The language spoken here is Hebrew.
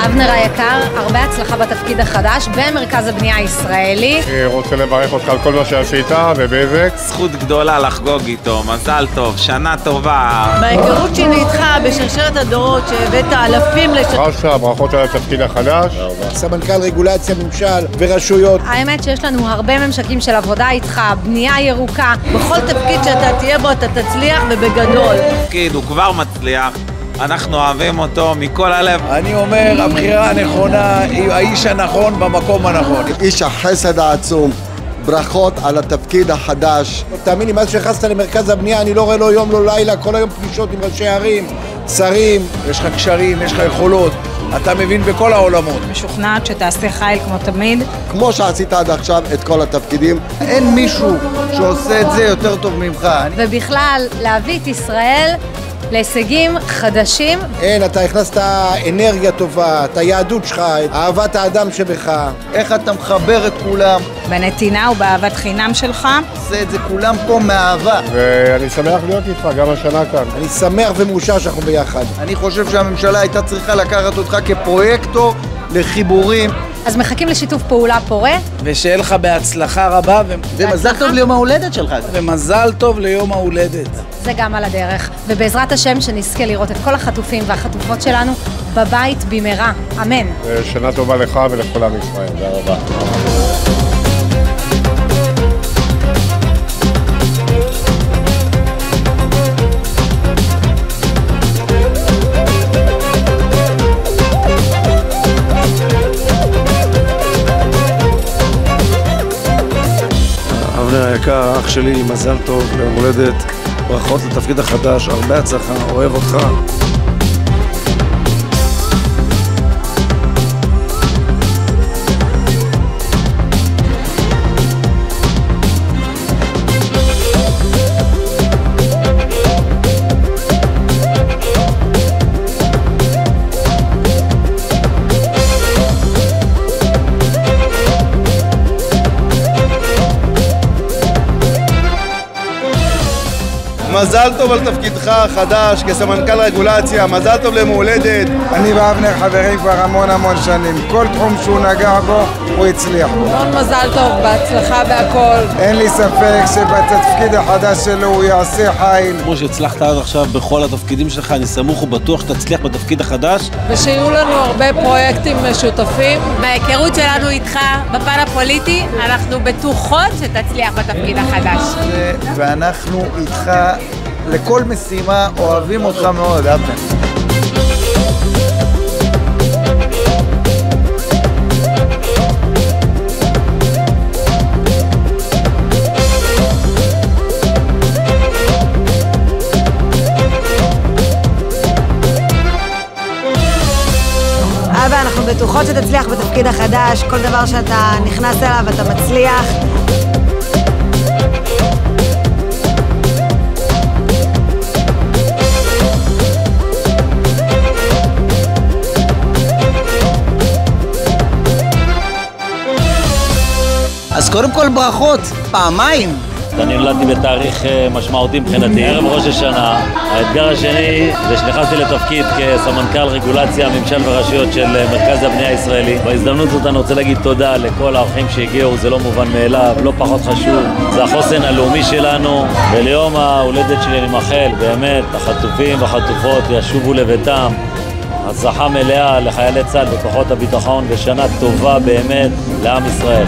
אבנר היקר, הרבה הצלחה בתפקיד החדש במרכז הבנייה הישראלי. אני רוצה לברך אותך על כל מה שעשית ובזק. זכות גדולה לחגוג איתו, מזל טוב, שנה טובה. בהיכרות שלי איתך בשרשרת הדורות שהבאת אלפים רשע, ברכות על התפקיד החדש. סמנכ"ל רגולציה, ממשל ורשויות. האמת שיש לנו הרבה ממשקים של עבודה איתך, בנייה ירוקה. בכל תפקיד שאתה תהיה בו אתה תצליח ובגדול. תפקיד, הוא כבר מצליח. אנחנו אוהבים אותו מכל הלב. אני אומר, הבחירה הנכונה היא האיש הנכון במקום הנכון. איש החסד העצום, ברכות על התפקיד החדש. תאמין לי, מאז שנכנסת למרכז הבנייה אני לא רואה לו יום לא לילה, כל היום פגישות עם ראשי ערים, שרים, יש לך קשרים, יש לך יכולות, אתה מבין בכל העולמות. משוכנעת שתעשה חיל כמו תמיד. כמו שעשית עד עכשיו את כל התפקידים. אין מישהו שעושה את זה יותר טוב ממך. ובכלל, להביא את ישראל להישגים חדשים. אין, אתה הכנסת אנרגיה טובה, את היהדות שלך, את אהבת האדם שבך. איך אתה מחבר את כולם. בנתינה ובאהבת חינם שלך. עושה את זה כולם פה מאהבה. ואני שמח להיות איתך גם השנה כאן. אני שמח ומאושר שאנחנו ביחד. אני חושב שהממשלה הייתה צריכה לקחת אותך כפרויקטור לחיבורים. אז מחכים לשיתוף פעולה פורה. ושיהיה לך בהצלחה רבה. ומזל טוב ליום ההולדת שלך. ומזל טוב ליום ההולדת. זה גם על הדרך. ובעזרת השם שנזכה לראות את כל החטופים והחטופות שלנו בבית במהרה. אמן. שנה טובה לך ולכל עם ישראל. תודה רבה. אבנר היקר, אח שלי, מזל טוב, ליום הולדת, ברכות לתפקיד החדש, הרבה הצלחה, אוהב אותך. מזל טוב על תפקידך החדש כסמנכ"ל רגולציה, מזל טוב ליום הולדת. אני ואבנר חברים כבר המון שנים, כל תחום שהוא נגע בו הוא הצליח בו. המון מזל טוב, בהצלחה בהכל. אין לי ספק שבתפקיד החדש שלו הוא יעשה חיל. כמו שהצלחת עד עכשיו בכל התפקידים שלך, אני סמוך ובטוח שתצליח בתפקיד החדש. ושיהיו לנו הרבה פרויקטים משותפים. בהיכרות שלנו איתך בפן הפוליטי, אנחנו בטוחות שתצליח בתפקיד החדש. ואנחנו איתך לכל משימה, אוהבים אותך מאוד, אבנר. אבא, אנחנו בטוחות שתצליח בתפקיד החדש, כל דבר שאתה נכנס אליו אתה מצליח. אז קודם כל ברכות, פעמיים. אני נולדתי בתאריך משמעותי מבחינתי, ערב ראש השנה. האתגר השני זה שנכנסתי לתפקיד כסמנכ"ל רגולציה, ממשל ורשויות של מרכז הבנייה הישראלי. בהזדמנות הזאת אני רוצה להגיד תודה לכל האורחים שהגיעו, זה לא מובן מאליו, לא פחות חשוב. זה החוסן הלאומי שלנו, וליום ההולדת שלי אני מאחל, באמת, החטופים והחטופות ישובו לביתם. הצלחה מלאה לחיילי צה"ל וכוחות הביטחון ושנה טובה באמת לעם ישראל.